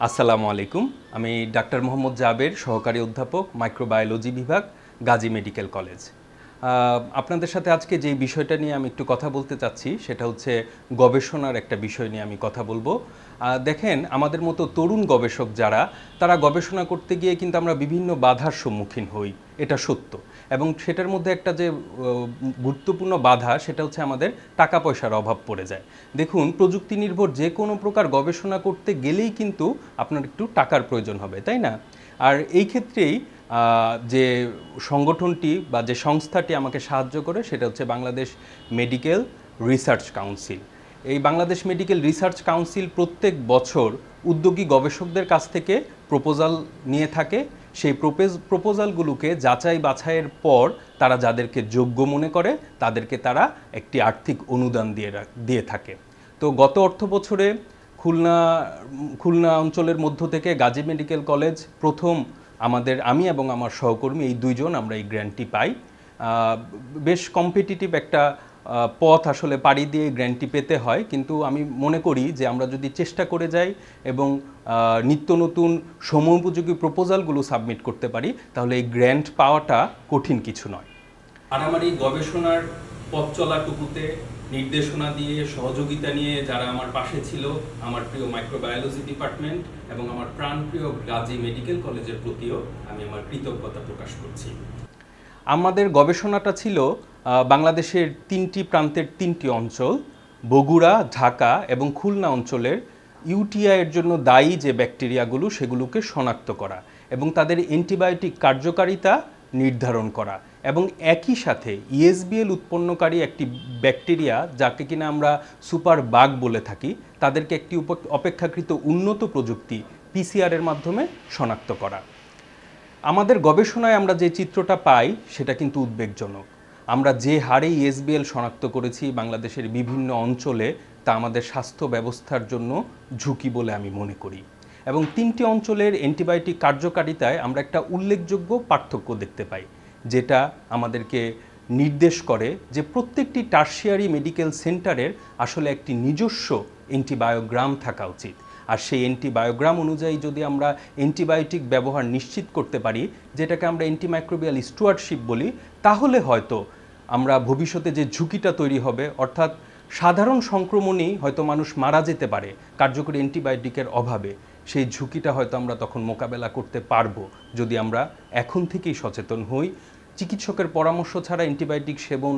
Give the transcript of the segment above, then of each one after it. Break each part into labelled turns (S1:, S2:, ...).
S1: আসসালামু আলাইকুম। আমি ডাক্তার মোহাম্মদ জাবের, সহকারী অধ্যাপক, মাইক্রোবায়োলজি বিভাগ, গাজী মেডিকেল কলেজ। আপনাদের সাথে আজকে যে বিষয়টা নিয়ে আমি একটু কথা বলতে চাচ্ছি সেটা হচ্ছে গবেষণার একটা বিষয় নিয়ে আমি কথা বলবো। দেখেন, আমাদের মতো তরুণ গবেষক যারা, তারা গবেষণা করতে গিয়ে কিন্তু আমরা বিভিন্ন বাধার সম্মুখীন হই, এটা সত্য। এবং সেটার মধ্যে একটা যে গুরুত্বপূর্ণ বাধা, সেটা হচ্ছে আমাদের টাকা পয়সার অভাব পড়ে যায়। দেখুন, প্রযুক্তি নির্ভর যে কোনো প্রকার গবেষণা করতে গেলেই কিন্তু আপনার একটু টাকার প্রয়োজন হবে, তাই না? আর এই ক্ষেত্রেই যে সংগঠনটি বা যে সংস্থাটি আমাকে সাহায্য করে সেটা হচ্ছে বাংলাদেশ মেডিকেল রিসার্চ কাউন্সিল। এই বাংলাদেশ মেডিকেল রিসার্চ কাউন্সিল প্রত্যেক বছর উদ্যোগী গবেষকদের কাছ থেকে প্রপোজাল নিয়ে থাকে। সেই প্রপোজালগুলোকে যাচাই বাছাইয়ের পর তারা যাদেরকে যোগ্য মনে করে তাদেরকে তারা একটি আর্থিক অনুদান দিয়ে থাকে। তো গত অর্থ বছরে খুলনা খুলনা অঞ্চলের মধ্য থেকে গাজী মেডিকেল কলেজ প্রথম আমি এবং আমার সহকর্মী এই দুইজন আমরা এই গ্র্যান্টটি পাই। বেশ কম্পিটিটিভ একটা পথ আসলে পাড়ি দিয়ে গ্র্যান্টটি পেতে হয়, কিন্তু আমি মনে করি যে আমরা যদি চেষ্টা করে যাই এবং নিত্য নতুন সময়োপযোগী প্রপোজালগুলো সাবমিট করতে পারি তাহলে এই গ্র্যান্ট পাওয়াটা কঠিন কিছু নয়। আর আমার এই গবেষণার পথ চলাটুকুতে নির্দেশনা দিয়ে সহযোগিতা নিয়ে যারা আমার পাশে ছিল, আমার প্রিয় মাইক্রোবায়োলজি ডিপার্টমেন্ট এবং আমার প্রাণপ্রিয় গাজী মেডিকেল কলেজের প্রতিও আমি আমার কৃতজ্ঞতা প্রকাশ করছি। আমাদের গবেষণাটা ছিল বাংলাদেশের 3টি প্রান্তের 3টি অঞ্চল, বগুড়া, ঢাকা এবং খুলনা অঞ্চলের ইউটিআইয়ের জন্য দায়ী যে ব্যাকটেরিয়াগুলো সেগুলোকে শনাক্ত করা এবং তাদের অ্যান্টিবায়োটিক কার্যকারিতা নির্ধারণ করা, এবং একই সাথে ইএসবিএল উৎপন্নকারী একটি ব্যাকটেরিয়া যাকে কিনা আমরা সুপার বাগ বলে থাকি, তাদেরকে একটি অপেক্ষাকৃত উন্নত প্রযুক্তি পিসিআরের মাধ্যমে শনাক্ত করা। আমাদের গবেষণায় আমরা যে চিত্রটা পাই সেটা কিন্তু উদ্বেগজনক। আমরা যে হারে ইএসবিএল শনাক্ত করেছি বাংলাদেশের বিভিন্ন অঞ্চলে, তা আমাদের স্বাস্থ্য ব্যবস্থার জন্য ঝুঁকি বলে আমি মনে করি। এবং 3টি অঞ্চলের অ্যান্টিবায়োটিক কার্যকারিতায় আমরা একটা উল্লেখযোগ্য পার্থক্য দেখতে পাই, যেটা আমাদেরকে নির্দেশ করে যে প্রত্যেকটি টারশিয়ারি মেডিকেল সেন্টারের আসলে একটি নিজস্ব অ্যান্টিবায়োগ্রাম থাকা উচিত। আর সেই অ্যান্টিবায়োগ্রাম অনুযায়ী যদি আমরা অ্যান্টিবায়োটিক ব্যবহার নিশ্চিত করতে পারি, যেটাকে আমরা অ্যান্টিমাইক্রোবিয়াল স্টুয়ার্ডশিপ বলি, তাহলে হয়তো আমরা ভবিষ্যতে যে ঝুঁকিটা তৈরি হবে, অর্থাৎ সাধারণ সংক্রমণেই হয়তো মানুষ মারা যেতে পারে কার্যকরী অ্যান্টিবায়োটিকের অভাবে, সেই ঝুঁকিটা হয়তো আমরা তখন মোকাবেলা করতে পারবো যদি আমরা এখন থেকেই সচেতন হই, চিকিৎসকের পরামর্শ ছাড়া অ্যান্টিবায়োটিক সেবন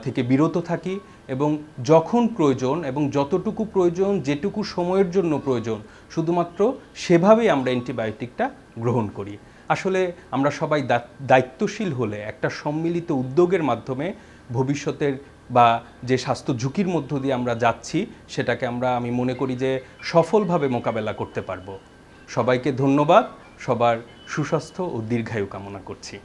S1: থেকে বিরত থাকি এবং যখন প্রয়োজন এবং যতটুকু প্রয়োজন, যেটুকু সময়ের জন্য প্রয়োজন, শুধুমাত্র সেভাবেই আমরা অ্যান্টিবায়োটিকটা গ্রহণ করি। আসলে আমরা সবাই দায়িত্বশীল হলে একটা সম্মিলিত উদ্যোগের মাধ্যমে ভবিষ্যতের বা যে স্বাস্থ্য ঝুঁকির মধ্য দিয়ে আমরা যাচ্ছি সেটাকে আমি মনে করি যে সফলভাবে মোকাবেলা করতে পারবো। সবাইকে ধন্যবাদ, সবার সুস্বাস্থ্য ও দীর্ঘায়ু কামনা করছি।